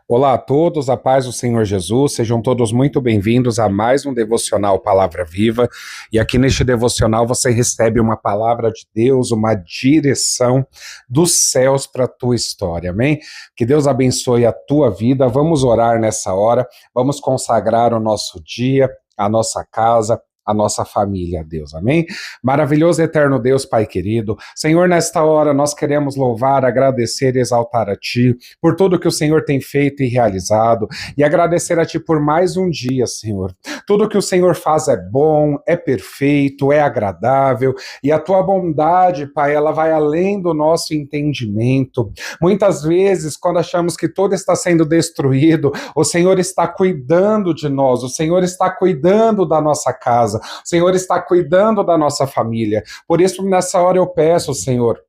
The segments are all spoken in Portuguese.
Olá a todos, a paz do Senhor Jesus, sejam todos muito bem-vindos a mais um devocional Palavra Viva. E aqui neste devocional você recebe uma palavra de Deus, uma direção dos céus para a tua história, amém? Que Deus abençoe a tua vida. Vamos orar nessa hora, vamos consagrar o nosso dia, a nossa casa, a nossa família a Deus, amém? Maravilhoso eterno Deus, Pai querido, Senhor, nesta hora nós queremos louvar, agradecer e exaltar a Ti por tudo que o Senhor tem feito e realizado, e agradecer a Ti por mais um dia, Senhor. Tudo que o Senhor faz é bom, é perfeito, é agradável, e a Tua bondade, Pai, ela vai além do nosso entendimento. Muitas vezes, quando achamos que tudo está sendo destruído, o Senhor está cuidando de nós, o Senhor está cuidando da nossa casa, o Senhor está cuidando da nossa família. Por isso, nessa hora eu peço, Senhor,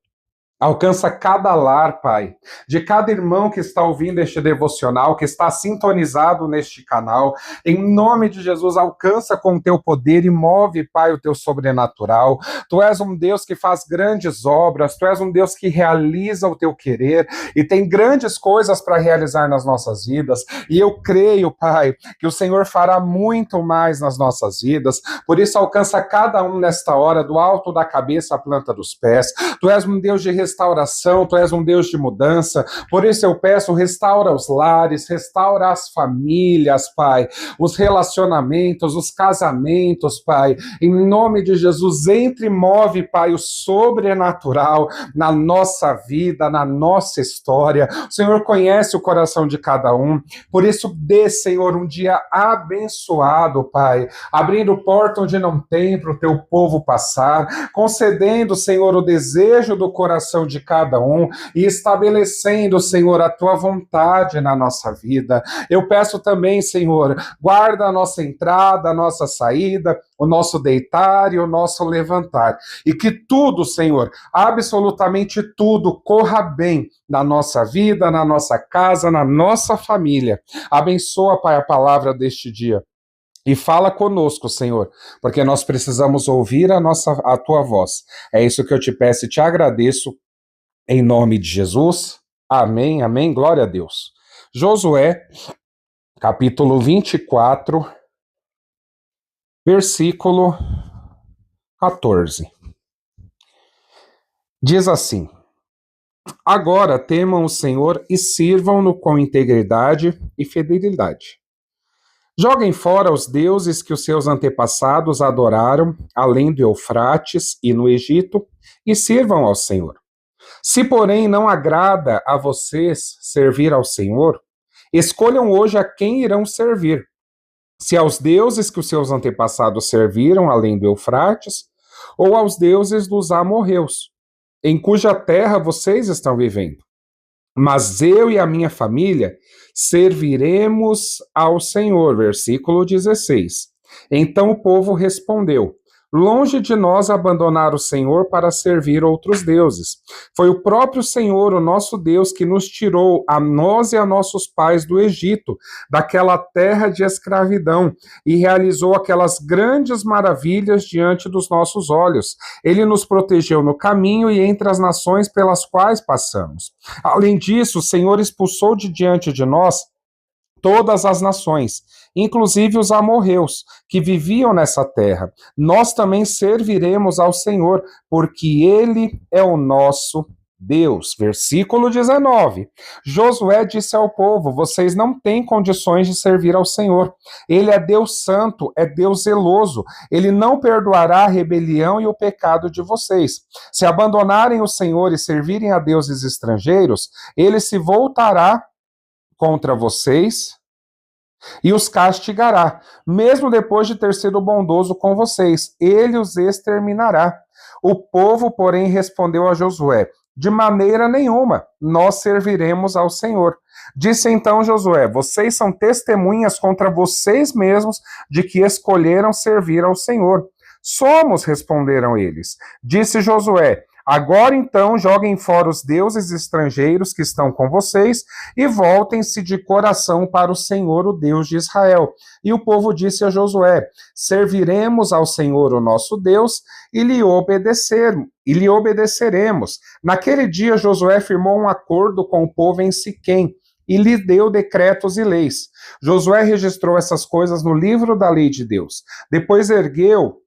alcança cada lar, Pai, de cada irmão que está ouvindo este devocional, que está sintonizado neste canal. Em nome de Jesus, alcança com o teu poder e move, Pai, o teu sobrenatural. Tu és um Deus que faz grandes obras, tu és um Deus que realiza o teu querer e tem grandes coisas para realizar nas nossas vidas. E eu creio, Pai, que o Senhor fará muito mais nas nossas vidas. Por isso, alcança cada um nesta hora, do alto da cabeça à planta dos pés. Tu és um Deus de restauração, Tu és um Deus de mudança. Por isso eu peço, restaura os lares, restaura as famílias, Pai, os relacionamentos, os casamentos, Pai. Em nome de Jesus, entre e move, Pai, o sobrenatural na nossa vida, na nossa história. O Senhor conhece o coração de cada um. Por isso, dê, Senhor, um dia abençoado, Pai, abrindo porta onde não tem para o Teu povo passar, concedendo, Senhor, o desejo do coração de cada um e estabelecendo, Senhor, a Tua vontade na nossa vida. Eu peço também, Senhor, guarda a nossa entrada, a nossa saída, o nosso deitar e o nosso levantar. E que tudo, Senhor, absolutamente tudo, corra bem na nossa vida, na nossa casa, na nossa família. Abençoa, Pai, a palavra deste dia. E fala conosco, Senhor, porque nós precisamos ouvir a Tua voz. É isso que eu te peço e te agradeço, em nome de Jesus. Amém, amém, glória a Deus. Josué, capítulo 24, versículo 14. Diz assim: Agora temam o Senhor e sirvam-no com integridade e fidelidade. Joguem fora os deuses que os seus antepassados adoraram, além do Eufrates e no Egito, e sirvam ao Senhor. Se, porém, não agrada a vocês servir ao Senhor, escolham hoje a quem irão servir. Se aos deuses que os seus antepassados serviram, além do Eufrates, ou aos deuses dos amorreus, em cuja terra vocês estão vivendo. Mas eu e a minha família serviremos ao Senhor. Versículo 16. Então o povo respondeu: Longe de nós abandonar o Senhor para servir outros deuses. Foi o próprio Senhor, o nosso Deus, que nos tirou, a nós e a nossos pais, do Egito, daquela terra de escravidão, e realizou aquelas grandes maravilhas diante dos nossos olhos. Ele nos protegeu no caminho e entre as nações pelas quais passamos. Além disso, o Senhor expulsou de diante de nós todas as nações, inclusive os amorreus, que viviam nessa terra. Nós também serviremos ao Senhor, porque Ele é o nosso Deus. Versículo 19. Josué disse ao povo: Vocês não têm condições de servir ao Senhor. Ele é Deus santo, é Deus zeloso. Ele não perdoará a rebelião e o pecado de vocês. Se abandonarem o Senhor e servirem a deuses estrangeiros, Ele se voltará contra vocês e os castigará, mesmo depois de ter sido bondoso com vocês. Ele os exterminará. O povo, porém, respondeu a Josué: De maneira nenhuma, nós serviremos ao Senhor. Disse então Josué: Vocês são testemunhas contra vocês mesmos de que escolheram servir ao Senhor. Somos, responderam eles. Disse Josué: Agora então joguem fora os deuses estrangeiros que estão com vocês e voltem-se de coração para o Senhor, o Deus de Israel. E o povo disse a Josué: Serviremos ao Senhor, o nosso Deus, e lhe obedeceremos. Naquele dia Josué firmou um acordo com o povo em Siquém, e lhe deu decretos e leis. Josué registrou essas coisas no livro da lei de Deus. Depois ergueu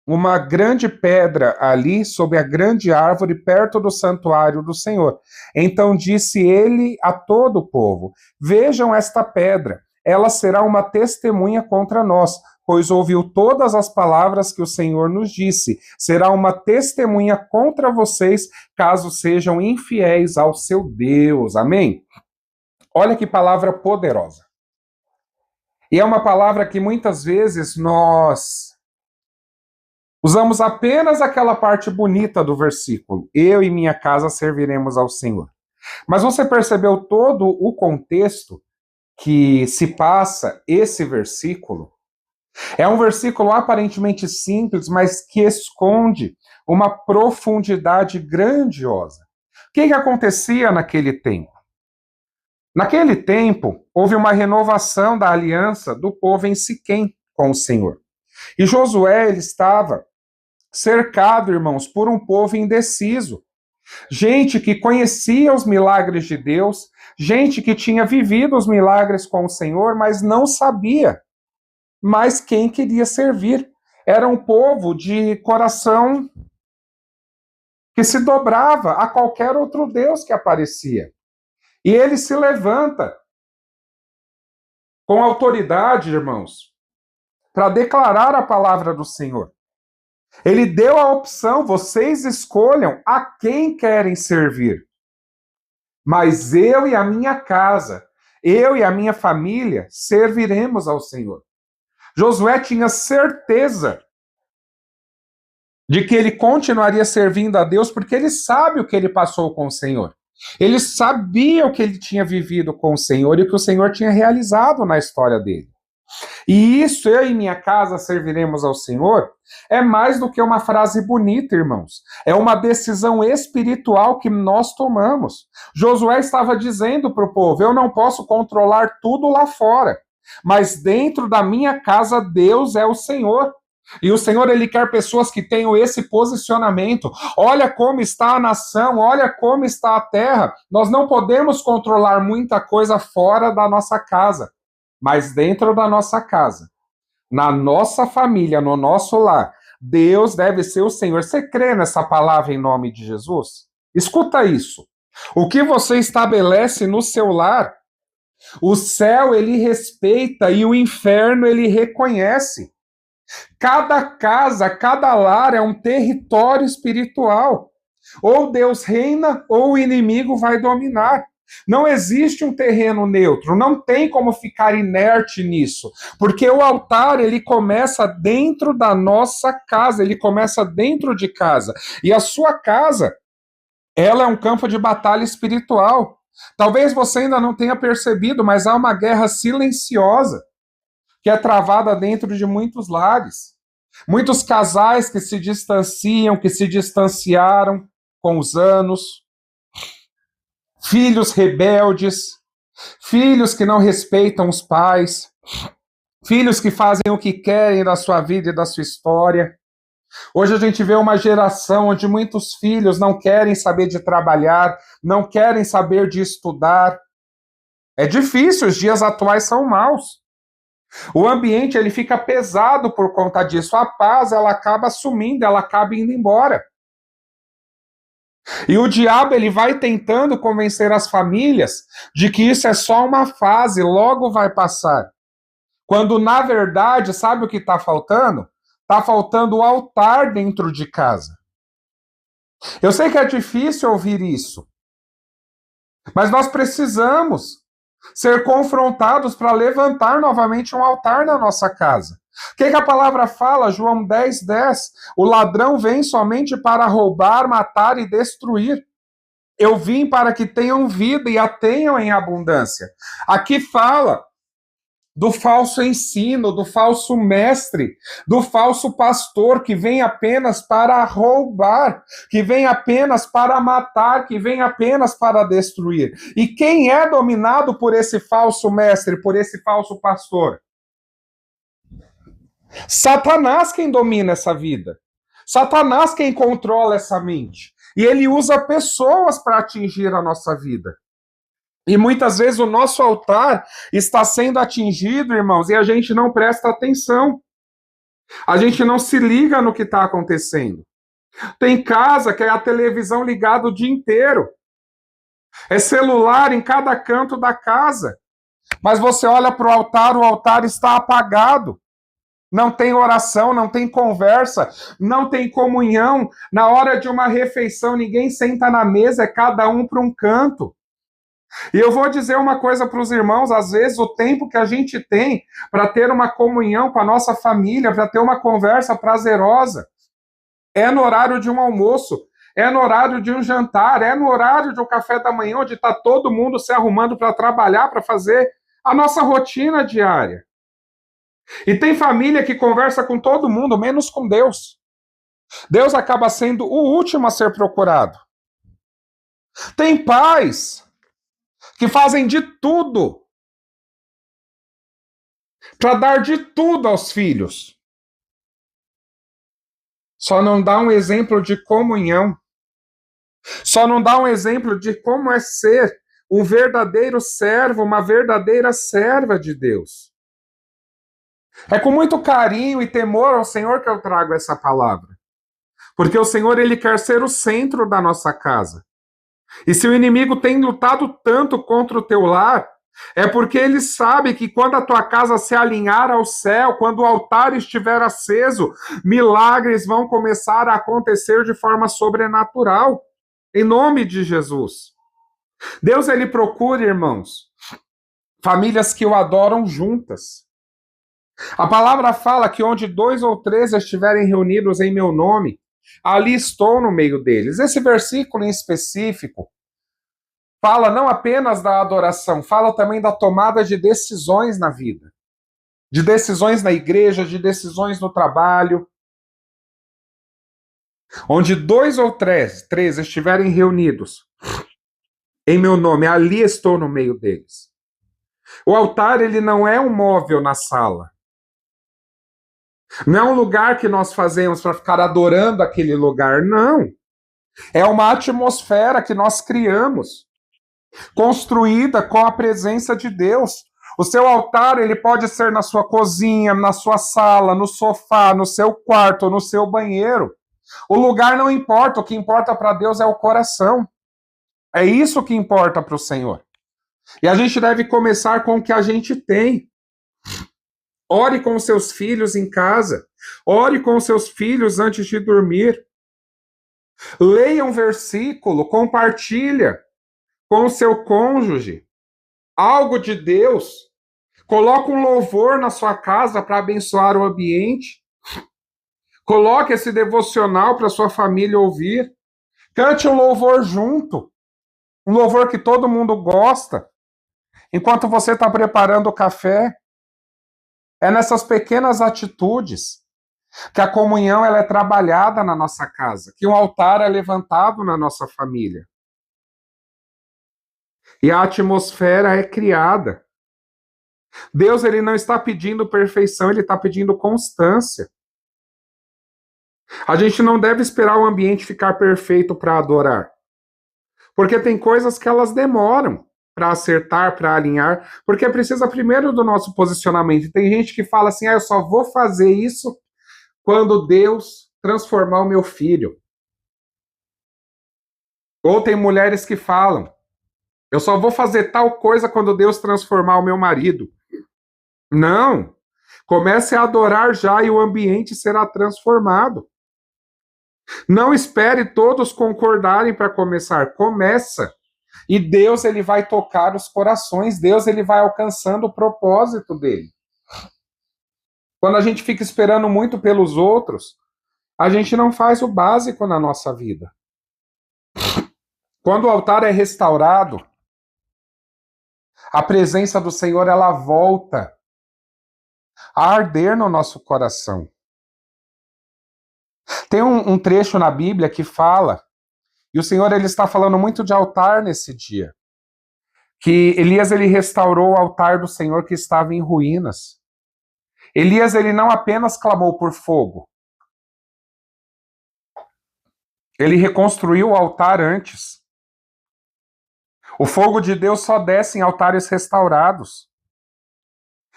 uma grande pedra ali sob a grande árvore perto do santuário do Senhor. Então disse ele a todo o povo: vejam esta pedra, ela será uma testemunha contra nós, pois ouviu todas as palavras que o Senhor nos disse. Será uma testemunha contra vocês, caso sejam infiéis ao seu Deus. Amém? Olha que palavra poderosa. E é uma palavra que muitas vezes nós usamos apenas aquela parte bonita do versículo. Eu e minha casa serviremos ao Senhor. Mas você percebeu todo o contexto que se passa esse versículo? É um versículo aparentemente simples, mas que esconde uma profundidade grandiosa. O que acontecia naquele tempo? Naquele tempo, houve uma renovação da aliança do povo em Siquém com o Senhor. E Josué, ele estava cercado, irmãos, por um povo indeciso. Gente que conhecia os milagres de Deus, gente que tinha vivido os milagres com o Senhor, mas não sabia mais quem queria servir. Era um povo de coração que se dobrava a qualquer outro Deus que aparecia. E ele se levanta com autoridade, irmãos, para declarar a palavra do Senhor. Ele deu a opção: vocês escolham a quem querem servir. Mas eu e a minha casa, eu e a minha família, serviremos ao Senhor. Josué tinha certeza de que ele continuaria servindo a Deus, porque ele sabe o que ele passou com o Senhor. Ele sabia o que ele tinha vivido com o Senhor e o que o Senhor tinha realizado na história dele. E isso, eu e minha casa serviremos ao Senhor, é mais do que uma frase bonita, irmãos. É uma decisão espiritual que nós tomamos. Josué estava dizendo para o povo: eu não posso controlar tudo lá fora, mas dentro da minha casa Deus é o Senhor. E o Senhor, ele quer pessoas que tenham esse posicionamento. Olha como está a nação, olha como está a terra. Nós não podemos controlar muita coisa fora da nossa casa, mas dentro da nossa casa, na nossa família, no nosso lar, Deus deve ser o Senhor. Você crê nessa palavra em nome de Jesus? Escuta isso. O que você estabelece no seu lar, o céu ele respeita e o inferno ele reconhece. Cada casa, cada lar é um território espiritual. Ou Deus reina, ou o inimigo vai dominar. Não existe um terreno neutro, não tem como ficar inerte nisso, porque o altar, ele começa dentro da nossa casa, ele começa dentro de casa, e a sua casa, ela é um campo de batalha espiritual. Talvez você ainda não tenha percebido, mas há uma guerra silenciosa, que é travada dentro de muitos lares. Muitos casais que se distanciam, que se distanciaram com os anos, filhos rebeldes, filhos que não respeitam os pais, filhos que fazem o que querem da sua vida e da sua história. Hoje a gente vê uma geração onde muitos filhos não querem saber de trabalhar, não querem saber de estudar. É difícil, os dias atuais são maus. O ambiente ele fica pesado por conta disso. A paz ela acaba sumindo, ela acaba indo embora. E o diabo ele vai tentando convencer as famílias de que isso é só uma fase, logo vai passar. Quando, na verdade, sabe o que está faltando? Está faltando o altar dentro de casa. Eu sei que é difícil ouvir isso, mas nós precisamos ser confrontados para levantar novamente um altar na nossa casa. O que a palavra fala? João 10:10. O ladrão vem somente para roubar, matar e destruir. Eu vim para que tenham vida e a tenham em abundância. Aqui fala do falso ensino, do falso mestre, do falso pastor que vem apenas para roubar, que vem apenas para matar, que vem apenas para destruir. E quem é dominado por esse falso mestre, por esse falso pastor? Satanás quem domina essa vida. Satanás quem controla essa mente. E ele usa pessoas para atingir a nossa vida. E muitas vezes o nosso altar está sendo atingido, irmãos, e a gente não presta atenção. A gente não se liga no que está acontecendo. Tem casa que é a televisão ligada o dia inteiro. É celular em cada canto da casa. Mas você olha para o altar está apagado. Não tem oração, não tem conversa, não tem comunhão. Na hora de uma refeição, ninguém senta na mesa, é cada um para um canto. E eu vou dizer uma coisa para os irmãos: às vezes o tempo que a gente tem para ter uma comunhão com a nossa família, para ter uma conversa prazerosa, é no horário de um almoço, é no horário de um jantar, é no horário de um café da manhã, onde está todo mundo se arrumando para trabalhar, para fazer a nossa rotina diária. E tem família que conversa com todo mundo, menos com Deus. Deus acaba sendo o último a ser procurado. Tem pais que fazem de tudo para dar de tudo aos filhos. Só não dá um exemplo de comunhão. Só não dá um exemplo de como é ser um verdadeiro servo, uma verdadeira serva de Deus. É com muito carinho e temor ao Senhor que eu trago essa palavra. Porque o Senhor, Ele quer ser o centro da nossa casa. E se o inimigo tem lutado tanto contra o teu lar, é porque ele sabe que quando a tua casa se alinhar ao céu, quando o altar estiver aceso, milagres vão começar a acontecer de forma sobrenatural. Em nome de Jesus. Deus, Ele procura, irmãos, famílias que o adoram juntas. A palavra fala que onde 2 ou 3 estiverem reunidos em meu nome, ali estou no meio deles. Esse versículo em específico fala não apenas da adoração, fala também da tomada de decisões na vida. De decisões na igreja, de decisões no trabalho. Onde 2 ou 3 estiverem reunidos em meu nome, ali estou no meio deles. O altar, ele não é um móvel na sala. Não é um lugar que nós fazemos para ficar adorando aquele lugar, não. É uma atmosfera que nós criamos, construída com a presença de Deus. O seu altar, ele pode ser na sua cozinha, na sua sala, no sofá, no seu quarto, no seu banheiro. O lugar não importa, o que importa para Deus é o coração. É isso que importa para o Senhor. E a gente deve começar com o que a gente tem. Ore com seus filhos em casa. Ore com seus filhos antes de dormir. Leia um versículo, compartilha com o seu cônjuge algo de Deus. Coloque um louvor na sua casa para abençoar o ambiente. Coloque esse devocional para sua família ouvir. Cante um louvor junto. Um louvor que todo mundo gosta. Enquanto você está preparando o café. É nessas pequenas atitudes que a comunhão ela é trabalhada na nossa casa, que um altar é levantado na nossa família. E a atmosfera é criada. Deus, ele não está pedindo perfeição, ele está pedindo constância. A gente não deve esperar o ambiente ficar perfeito para adorar. Porque tem coisas que elas demoram para acertar, para alinhar, porque precisa primeiro do nosso posicionamento. Tem gente que fala assim, eu só vou fazer isso quando Deus transformar o meu filho. Ou tem mulheres que falam, eu só vou fazer tal coisa quando Deus transformar o meu marido. Não. Comece a adorar já e o ambiente será transformado. Não espere todos concordarem para começar. Começa. E Deus, ele vai tocar os corações. Deus, ele vai alcançando o propósito dele. Quando a gente fica esperando muito pelos outros, a gente não faz o básico na nossa vida. Quando o altar é restaurado, a presença do Senhor, ela volta a arder no nosso coração. Tem um trecho na Bíblia que fala, e o Senhor ele está falando muito de altar nesse dia, que Elias ele restaurou o altar do Senhor que estava em ruínas. Elias ele não apenas clamou por fogo, ele reconstruiu o altar antes. O fogo de Deus só desce em altares restaurados.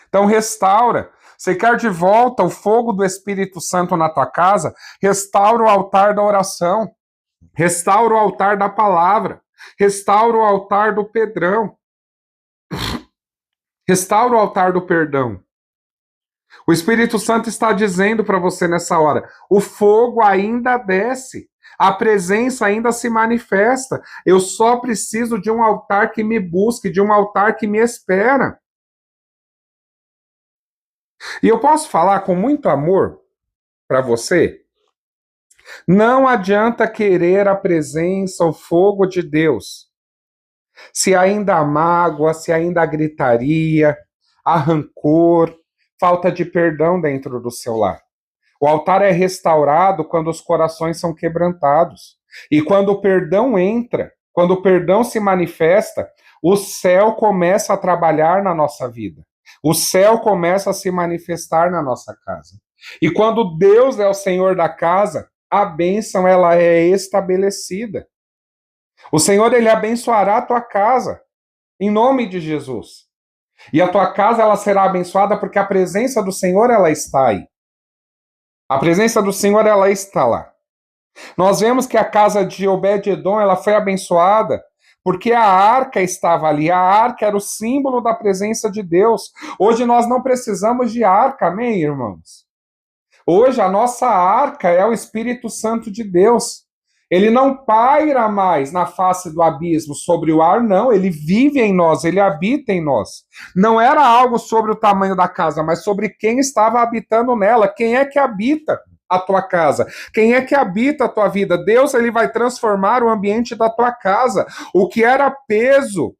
Então restaura. Você quer de volta o fogo do Espírito Santo na tua casa? Restaura o altar da oração. Restaura o altar da palavra. Restaura o altar do Pedrão. Restaura o altar do perdão. O Espírito Santo está dizendo para você nessa hora: o fogo ainda desce. A presença ainda se manifesta. Eu só preciso de um altar que me busque, de um altar que me espera. E eu posso falar com muito amor para você? Não adianta querer a presença, o fogo de Deus, se ainda há mágoa, se ainda há gritaria, há rancor, falta de perdão dentro do seu lar. O altar é restaurado quando os corações são quebrantados. E quando o perdão entra, quando o perdão se manifesta, o céu começa a trabalhar na nossa vida. O céu começa a se manifestar na nossa casa. E quando Deus é o Senhor da casa, a bênção ela é estabelecida. O Senhor ele abençoará a tua casa, em nome de Jesus. E a tua casa ela será abençoada porque a presença do Senhor ela está aí. A presença do Senhor ela está lá. Nós vemos que a casa de Obed-edom ela foi abençoada porque a arca estava ali. A arca era o símbolo da presença de Deus. Hoje nós não precisamos de arca, amém, irmãos? Hoje a nossa arca é o Espírito Santo de Deus. Ele não paira mais na face do abismo sobre o ar, não. Ele vive em nós, ele habita em nós. Não era algo sobre o tamanho da casa, mas sobre quem estava habitando nela. Quem é que habita a tua casa? Quem é que habita a tua vida? Deus ele vai transformar o ambiente da tua casa. O que era peso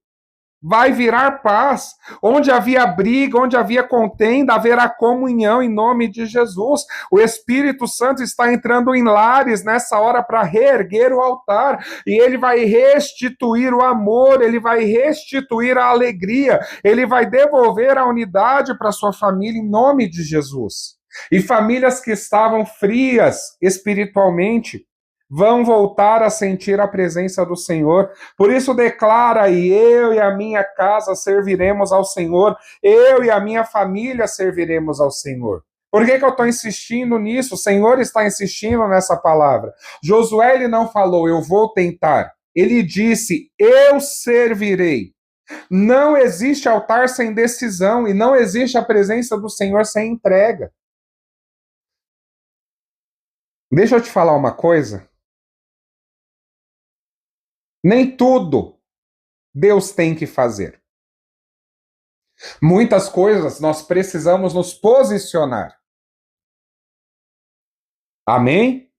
vai virar paz. Onde havia briga, onde havia contenda, haverá comunhão em nome de Jesus. O Espírito Santo está entrando em lares nessa hora para reerguer o altar. E ele vai restituir o amor, ele vai restituir a alegria, ele vai devolver a unidade para sua família em nome de Jesus. E famílias que estavam frias espiritualmente vão voltar a sentir a presença do Senhor. Por isso declara aí: eu e a minha casa serviremos ao Senhor, eu e a minha família serviremos ao Senhor. Por que eu estou insistindo nisso? O Senhor está insistindo nessa palavra. Josué ele não falou, eu vou tentar. Ele disse, eu servirei. Não existe altar sem decisão e não existe a presença do Senhor sem entrega. Deixa eu te falar uma coisa. Nem tudo Deus tem que fazer. Muitas coisas nós precisamos nos posicionar. Amém?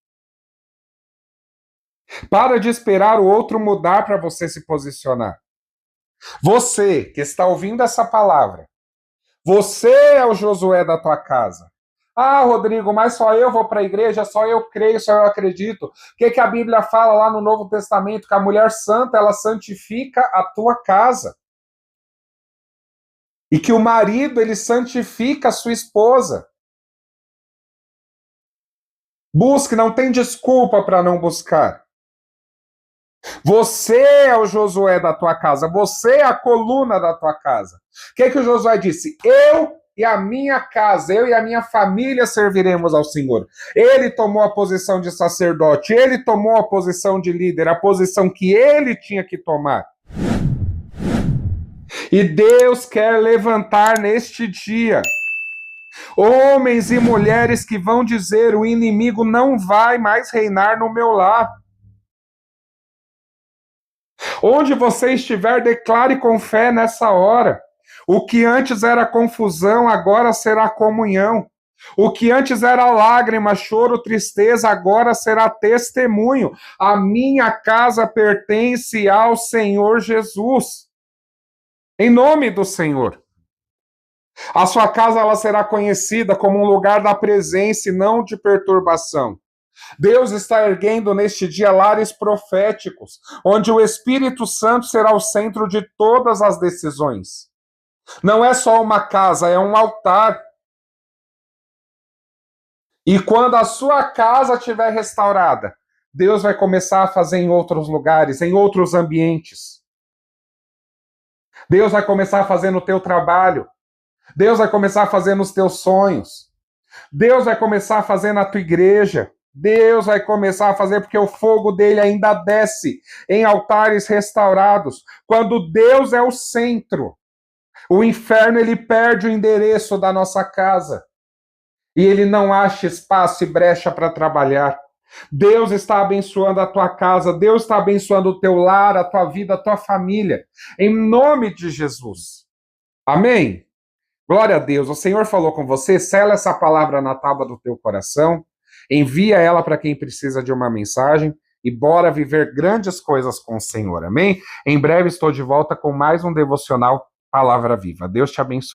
Para de esperar o outro mudar para você se posicionar. Você que está ouvindo essa palavra, você é o Josué da tua casa. Ah, Rodrigo, mas só eu vou para a igreja, só eu creio, só eu acredito. O que a Bíblia fala lá no Novo Testamento? Que a mulher santa, ela santifica a tua casa. E que o marido, ele santifica a sua esposa. Busque, não tem desculpa para não buscar. Você é o Josué da tua casa, você é a coluna da tua casa. O que o Josué disse? Eu e a minha casa, eu e a minha família serviremos ao Senhor. Ele tomou a posição de sacerdote, ele tomou a posição de líder, a posição que ele tinha que tomar. E Deus quer levantar neste dia homens e mulheres que vão dizer: o inimigo não vai mais reinar no meu lar. Onde você estiver, declare com fé nessa hora. O que antes era confusão, agora será comunhão. O que antes era lágrima, choro, tristeza, agora será testemunho. A minha casa pertence ao Senhor Jesus. Em nome do Senhor. A sua casa ela será conhecida como um lugar da presença e não de perturbação. Deus está erguendo neste dia lares proféticos, onde o Espírito Santo será o centro de todas as decisões. Não é só uma casa, é um altar. E quando a sua casa estiver restaurada, Deus vai começar a fazer em outros lugares, em outros ambientes. Deus vai começar a fazer no teu trabalho. Deus vai começar a fazer nos teus sonhos. Deus vai começar a fazer na tua igreja. Deus vai começar a fazer porque o fogo dele ainda desce em altares restaurados. Quando Deus é o centro, o inferno ele perde o endereço da nossa casa. E ele não acha espaço e brecha para trabalhar. Deus está abençoando a tua casa, Deus está abençoando o teu lar, a tua vida, a tua família. Em nome de Jesus. Amém? Glória a Deus. O Senhor falou com você, sela essa palavra na tábua do teu coração, envia ela para quem precisa de uma mensagem e bora viver grandes coisas com o Senhor. Amém? Em breve estou de volta com mais um devocional Palavra Viva. Deus te abençoe.